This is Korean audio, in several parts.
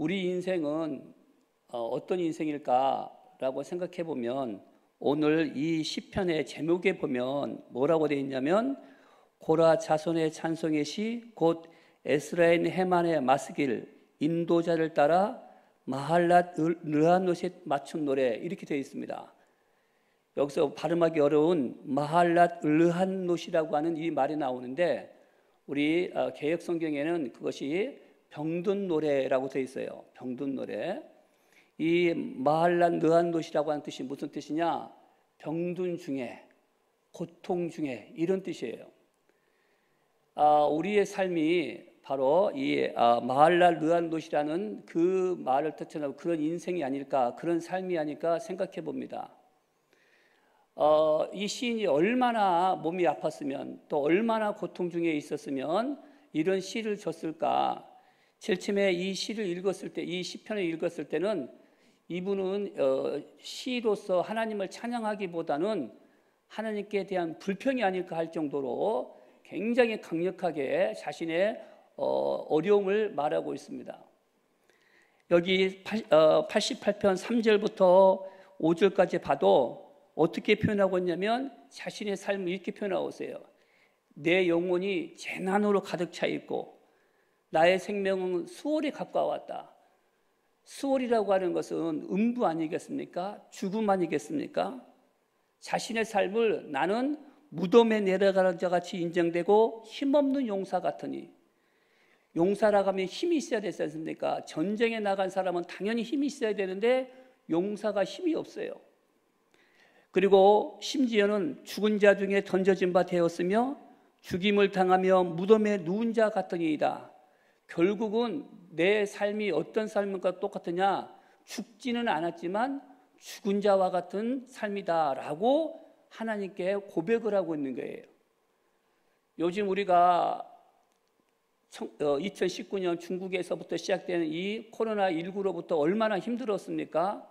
우리 인생은 어떤 인생일까라고 생각해 보면 오늘 이 시편의 제목에 보면 뭐라고 되어 있냐면 고라 자손의 찬송의 시 곧 에스라인 헤만의 마스길 인도자를 따라 마할랏 르하노셋 맞춤 노래 이렇게 되어 있습니다. 여기서 발음하기 어려운 마할랏 르하노시라고 하는 이 말이 나오는데 우리 개역 성경에는 그것이 병든 노래라고 되어 있어요. 병든 노래. 이 마할랏 르하노시라고 하는 뜻이 무슨 뜻이냐? 병든 중에, 고통 중에 이런 뜻이에요. 우리의 삶이 바로 이 마할랏 르하노시라는 그 말을 뜻하는 그런 인생이 아닐까, 그런 삶이 아닐까 생각해 봅니다. 이 시인이 얼마나 몸이 아팠으면 또 얼마나 고통 중에 있었으면 이런 시를 줬을까. 제일 처음에 이 시를 읽었을 때, 이 시편을 읽었을 때는 이분은 시로서 하나님을 찬양하기보다는 하나님께 대한 불평이 아닐까 할 정도로 굉장히 강력하게 자신의 어려움을 말하고 있습니다. 여기 88편 3절부터 5절까지 봐도 어떻게 표현하고 있냐면 자신의 삶을 이렇게 표현하고 있어요. 내 영혼이 재난으로 가득 차 있고 나의 생명은 수월에 가까웠다. 수월이라고 하는 것은 음부 아니겠습니까? 죽음 아니겠습니까? 자신의 삶을 나는 무덤에 내려가는 자 같이 인정되고 힘없는 용사 같으니, 용사라고 하면 힘이 있어야 되지 않습니까? 전쟁에 나간 사람은 당연히 힘이 있어야 되는데 용사가 힘이 없어요. 그리고 심지어는 죽은 자 중에 던져진 바 되었으며 죽임을 당하며 무덤에 누운 자 같으니이다. 결국은 내 삶이 어떤 삶과 똑같으냐? 죽지는 않았지만 죽은 자와 같은 삶이다라고 하나님께 고백을 하고 있는 거예요. 요즘 우리가 2019년 중국에서부터 시작되는 이 코로나19로부터 얼마나 힘들었습니까?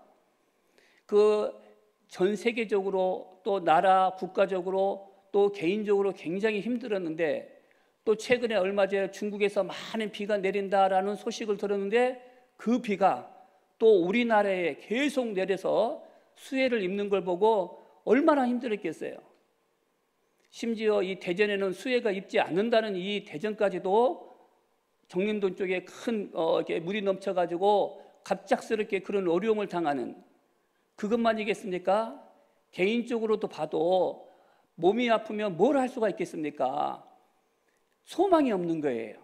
전 세계적으로 또 나라 국가적으로 또 개인적으로 굉장히 힘들었는데 또 최근에 얼마 전에 중국에서 많은 비가 내린다라는 소식을 들었는데 그 비가 또 우리나라에 계속 내려서 수해를 입는 걸 보고 얼마나 힘들었겠어요. 심지어 이 대전에는 수해가 입지 않는다는 이 대전까지도 정림동 쪽에 큰 물이 넘쳐가지고 갑작스럽게 그런 어려움을 당하는 그것만이겠습니까? 개인적으로도 봐도 몸이 아프면 뭘 할 수가 있겠습니까? 소망이 없는 거예요.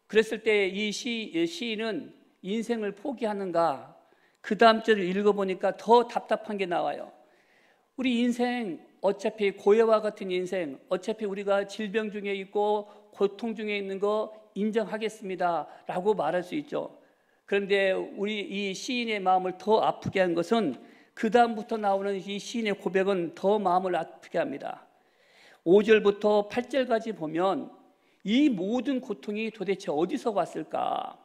그랬을 때 이 시인은 인생을 포기하는가? 그 다음 절을 읽어보니까 더 답답한 게 나와요. 우리 인생 어차피 고해와 같은 인생, 어차피 우리가 질병 중에 있고 고통 중에 있는 거 인정하겠습니다 라고 말할 수 있죠. 그런데 우리 이 시인의 마음을 더 아프게 한 것은 그 다음부터 나오는 이 시인의 고백은 더 마음을 아프게 합니다. 5절부터 8절까지 보면 이 모든 고통이 도대체 어디서 왔을까?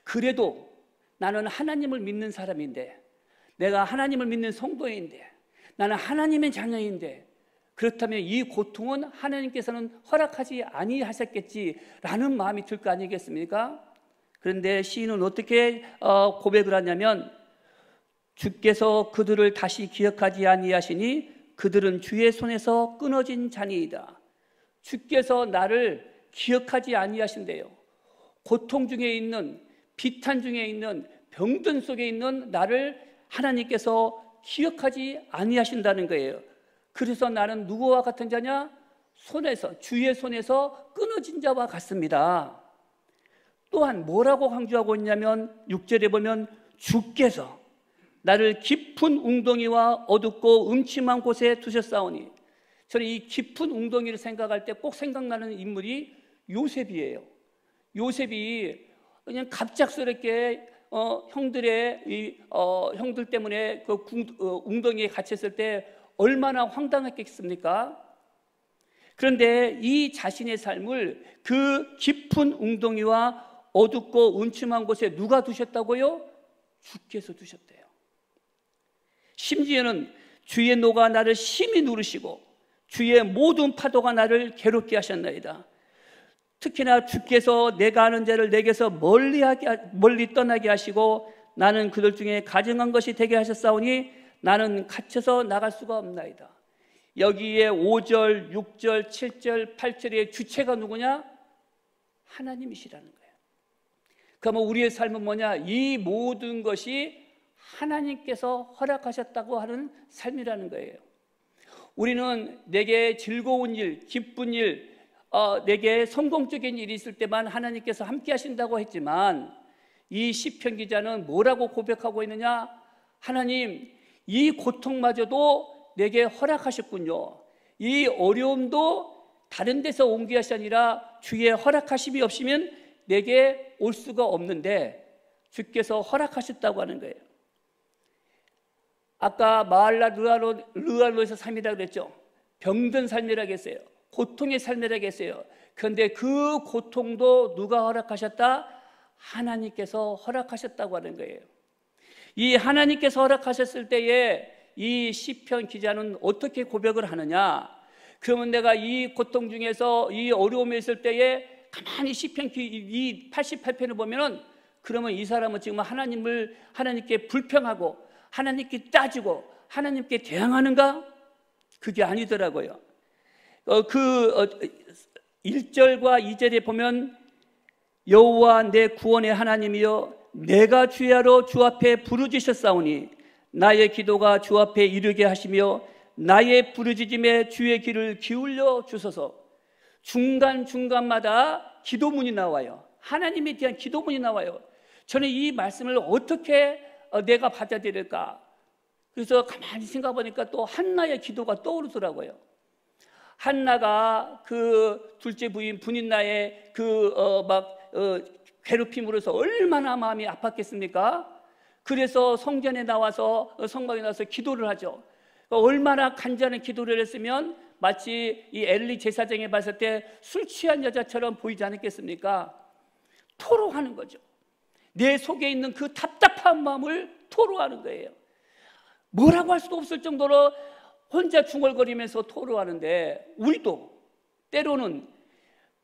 그래도 나는 하나님을 믿는 사람인데, 내가 하나님을 믿는 성도인데, 나는 하나님의 자녀인데, 그렇다면 이 고통은 하나님께서는 허락하지 아니하셨겠지라는 마음이 들 거 아니겠습니까? 그런데 시인은 어떻게 고백을 하냐면 주께서 그들을 다시 기억하지 아니하시니 그들은 주의 손에서 끊어진 자니이다. 주께서 나를 기억하지 아니하신대요. 고통 중에 있는, 비탄 중에 있는, 병든 속에 있는 나를 하나님께서 기억하지 아니하신다는 거예요. 그래서 나는 누구와 같은 자냐? 주의 손에서 끊어진 자와 같습니다. 또한 뭐라고 강조하고 있냐면 6절에 보면 주께서 나를 깊은 웅덩이와 어둡고 음침한 곳에 두셨사오니, 저는 이 깊은 웅덩이를 생각할 때 꼭 생각나는 인물이 요셉이에요. 요셉이 그냥 갑작스럽게 형들 때문에 그 웅덩이에 갇혔을 때 얼마나 황당했겠습니까? 그런데 이 자신의 삶을 그 깊은 웅덩이와 어둡고 음침한 곳에 누가 두셨다고요? 주께서 두셨대요. 심지어는 주의 노가 나를 심히 누르시고 주의 모든 파도가 나를 괴롭게 하셨나이다. 특히나 주께서 내가 하는 죄를 내게서 멀리 떠나게 하시고 나는 그들 중에 가증한 것이 되게 하셨사오니 나는 갇혀서 나갈 수가 없나이다. 여기에 5절, 6절, 7절, 8절의 주체가 누구냐? 하나님이시라는 거예요. 그러면 우리의 삶은 뭐냐? 이 모든 것이 하나님께서 허락하셨다고 하는 삶이라는 거예요. 우리는 내게 즐거운 일, 기쁜 일, 내게 성공적인 일이 있을 때만 하나님께서 함께 하신다고 했지만 이 시편 기자는 뭐라고 고백하고 있느냐? 하나님, 이 고통마저도 내게 허락하셨군요. 이 어려움도 다른 데서 온 것이 아니라 주의 허락하심이 없으면 내게 올 수가 없는데 주께서 허락하셨다고 하는 거예요. 아까 마할라 르알로에서 삶이라고 그랬죠. 병든 삶이라고 했어요. 고통의 삶이라고 했어요. 그런데 그 고통도 누가 허락하셨다? 하나님께서 허락하셨다고 하는 거예요. 이 하나님께서 허락하셨을 때에 이 시편 기자는 어떻게 고백을 하느냐? 그러면 내가 이 고통 중에서 이 어려움에 있을 때에 가만히 시편 이 88편을 보면은 그러면 이 사람은 지금 하나님께 불평하고 하나님께 따지고 하나님께 대항하는가? 그게 아니더라고요. 1절과 2절에 보면 여호와 내 구원의 하나님이여 내가 주야로 주 앞에 부르짖었사오니 나의 기도가 주 앞에 이르게 하시며 나의 부르짖음에 주의 귀를 기울여 주소서. 중간중간마다 기도문이 나와요. 하나님에 대한 기도문이 나와요. 저는 이 말씀을 어떻게 내가 받아들일까? 그래서 가만히 생각해 보니까 또 한나의 기도가 떠오르더라고요. 한나가 그 둘째 부인 분인나의 괴롭힘으로서 얼마나 마음이 아팠겠습니까? 그래서 성전에 나와서 성막에 나와서 기도를 하죠. 얼마나 간절한 기도를 했으면 마치 이 엘리 제사장에 봤을 때 술 취한 여자처럼 보이지 않았겠습니까? 토로하는 거죠. 내 속에 있는 그 답답한 마음을 토로하는 거예요. 뭐라고 할 수도 없을 정도로 혼자 중얼거리면서 토로하는데 우리도 때로는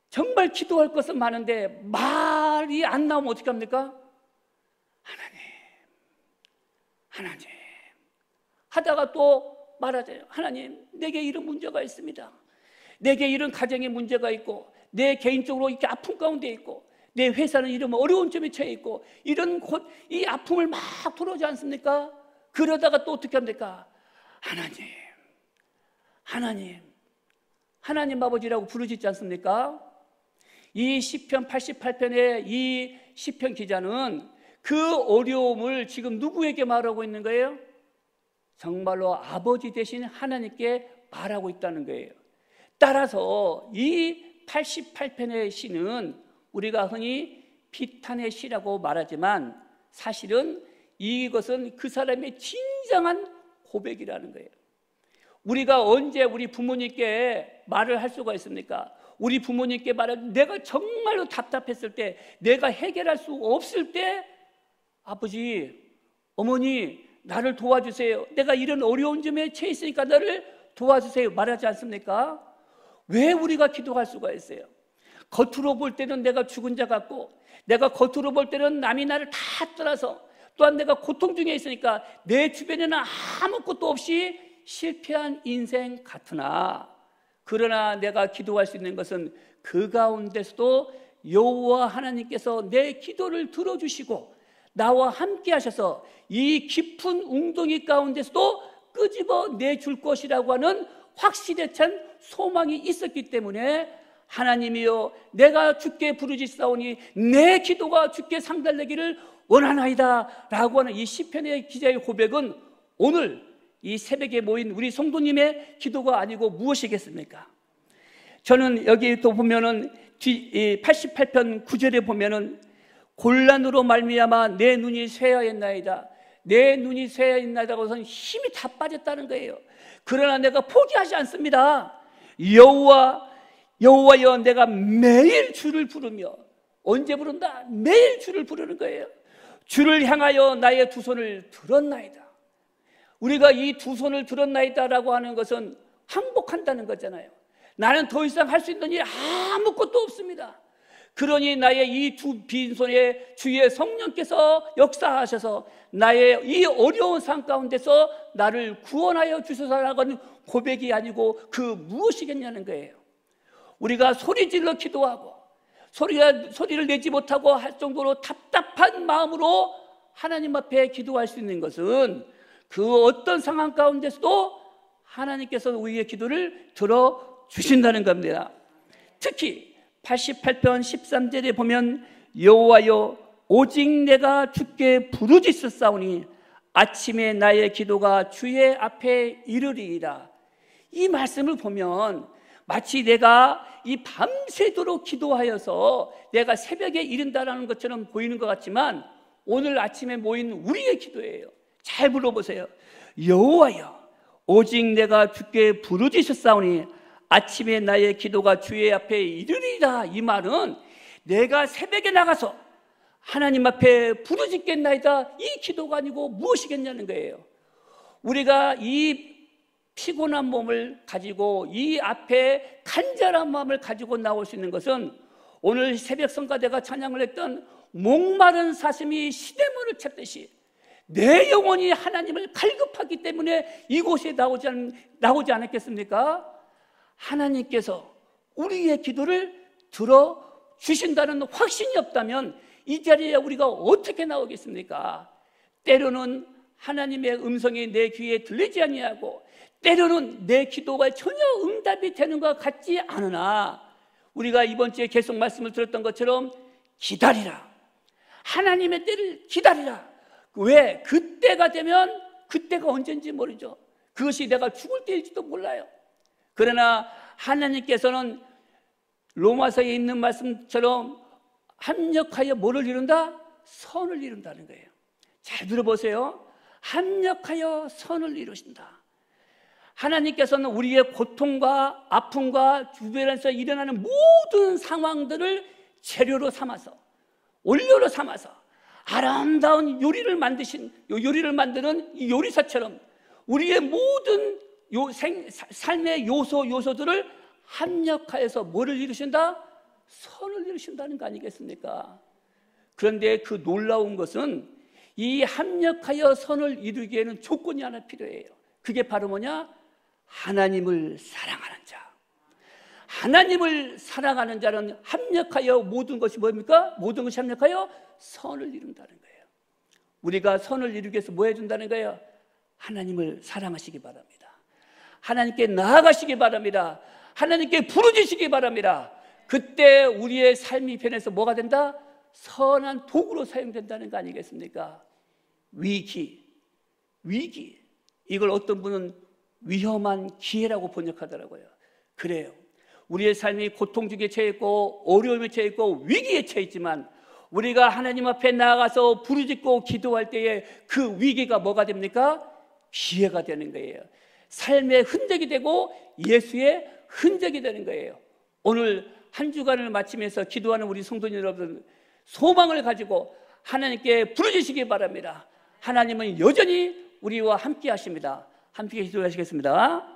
정말 기도할 것은 많은데 말이 안 나오면 어떻게 합니까? 하나님 하다가 또 말하잖아요. 하나님, 내게 이런 문제가 있습니다. 내게 이런 가정에 문제가 있고 내 개인적으로 이렇게 아픔 가운데 있고 내 회사는 이런 어려운 점에 처해 있고 이런 이 아픔을 막 토로하지 않습니까? 그러다가 또 어떻게 합니까? 하나님 아버지라고 부르짖지 않습니까? 이 시편 88편의 이 시편 기자는 그 어려움을 지금 누구에게 말하고 있는 거예요? 정말로 아버지 되신 하나님께 말하고 있다는 거예요. 따라서 이 88편의 시는 우리가 흔히 비탄의 시라고 말하지만 사실은 이것은 그 사람의 진정한 고백이라는 거예요. 우리가 언제 우리 부모님께 말을 할 수가 있습니까? 우리 부모님께 말할 내가 정말로 답답했을 때, 내가 해결할 수 없을 때 아버지, 어머니 나를 도와주세요. 내가 이런 어려운 점에 처해 있으니까 나를 도와주세요. 말하지 않습니까? 왜 우리가 기도할 수가 있어요? 겉으로 볼 때는 내가 죽은 자 같고 내가 겉으로 볼 때는 남이 나를 다 떠나서 또한 내가 고통 중에 있으니까 내 주변에는 아무것도 없이 실패한 인생 같으나 그러나 내가 기도할 수 있는 것은 그 가운데서도 여호와 하나님께서 내 기도를 들어주시고 나와 함께 하셔서 이 깊은 웅덩이 가운데서도 끄집어 내줄 것이라고 하는 확실히 찬 소망이 있었기 때문에 하나님이여 내가 주께 부르짖사오니 내 기도가 주께 상달되기를 원하나이다 라고 하는 이 시편의 기자의 고백은 오늘 이 새벽에 모인 우리 성도님의 기도가 아니고 무엇이겠습니까? 저는 여기 또 보면은 88편 9절에 보면은 곤란으로 말미암아 내 눈이 쇠하였나이다. 내 눈이 쇠하였나이다고 해서 힘이 다 빠졌다는 거예요. 그러나 내가 포기하지 않습니다. 여호와여 내가 매일 주를 부르며, 언제 부른다? 매일 주를 부르는 거예요. 주를 향하여 나의 두 손을 들었나이다. 우리가 이 두 손을 들었나이다라고 하는 것은 항복한다는 거잖아요. 나는 더 이상 할 수 있는 일 아무것도 없습니다. 그러니 나의 이 두 빈손에 주의 성령께서 역사하셔서 나의 이 어려운 삶 가운데서 나를 구원하여 주소서라고 하는 고백이 아니고 그 무엇이겠냐는 거예요. 우리가 소리질러 기도하고 소리를 내지 못하고 할 정도로 답답한 마음으로 하나님 앞에 기도할 수 있는 것은 그 어떤 상황 가운데서도 하나님께서 우리의 기도를 들어주신다는 겁니다. 특히 88편 13절에 보면 여호와여 오직 내가 주께 부르짖었사오니 아침에 나의 기도가 주의 앞에 이르리이다. 이 말씀을 보면 마치 내가 이 밤새도록 기도하여서 내가 새벽에 이른다라는 것처럼 보이는 것 같지만 오늘 아침에 모인 우리의 기도예요. 잘 물어보세요. 여호와여 오직 내가 주께 부르짖었사오니 아침에 나의 기도가 주의 앞에 이르리이다. 이 말은 내가 새벽에 나가서 하나님 앞에 부르짖겠나이다. 이 기도가 아니고 무엇이겠냐는 거예요. 우리가 이 피곤한 몸을 가지고 이 앞에 간절한 마음을 가지고 나올 수 있는 것은 오늘 새벽 성가대가 찬양을 했던 목마른 사슴이 시냇물을 찾듯이 내 영혼이 하나님을 갈급하기 때문에 이곳에 나오지 않았겠습니까? 하나님께서 우리의 기도를 들어주신다는 확신이 없다면 이 자리에 우리가 어떻게 나오겠습니까? 때로는 하나님의 음성이 내 귀에 들리지 아니하고 때로는 내 기도가 전혀 응답이 되는 것 같지 않으나 우리가 이번 주에 계속 말씀을 들었던 것처럼 기다리라. 하나님의 때를 기다리라. 왜? 그때가 되면 그때가 언젠지 모르죠. 그것이 내가 죽을 때일지도 몰라요. 그러나 하나님께서는 로마서에 있는 말씀처럼 합력하여 뭐를 이룬다? 선을 이룬다는 거예요. 잘 들어보세요. 합력하여 선을 이루신다. 하나님께서는 우리의 고통과 아픔과 주변에서 일어나는 모든 상황들을 재료로 삼아서 원료로 삼아서 아름다운 요리를 만드는 이 요리사처럼 우리의 모든 삶의 요소들을 합력하여서 뭐를 이루신다? 선을 이루신다는 거 아니겠습니까? 그런데 그 놀라운 것은 이 합력하여 선을 이루기에는 조건이 하나 필요해요. 그게 바로 뭐냐? 하나님을 사랑하는 자. 하나님을 사랑하는 자는 합력하여 모든 것이 뭡니까? 모든 것이 합력하여 선을 이룬다는 거예요. 우리가 선을 이루기 위해서 뭐 해준다는 거예요? 하나님을 사랑하시기 바랍니다. 하나님께 나아가시기 바랍니다. 하나님께 부르짖으시기 바랍니다. 그때 우리의 삶이 변해서 뭐가 된다? 선한 도구로 사용된다는 거 아니겠습니까? 위기 이걸 어떤 분은 위험한 기회라고 번역하더라고요. 그래요. 우리의 삶이 고통 중에 처해 있고 어려움에 처해 있고 위기에 처해 있지만 우리가 하나님 앞에 나아가서 부르짖고 기도할 때에 그 위기가 뭐가 됩니까? 기회가 되는 거예요. 삶의 흔적이 되고 예수의 흔적이 되는 거예요. 오늘 한 주간을 마치면서 기도하는 우리 성도님 여러분, 소망을 가지고 하나님께 부르짖으시기 바랍니다. 하나님은 여전히 우리와 함께 하십니다. 함께 기도하시겠습니다.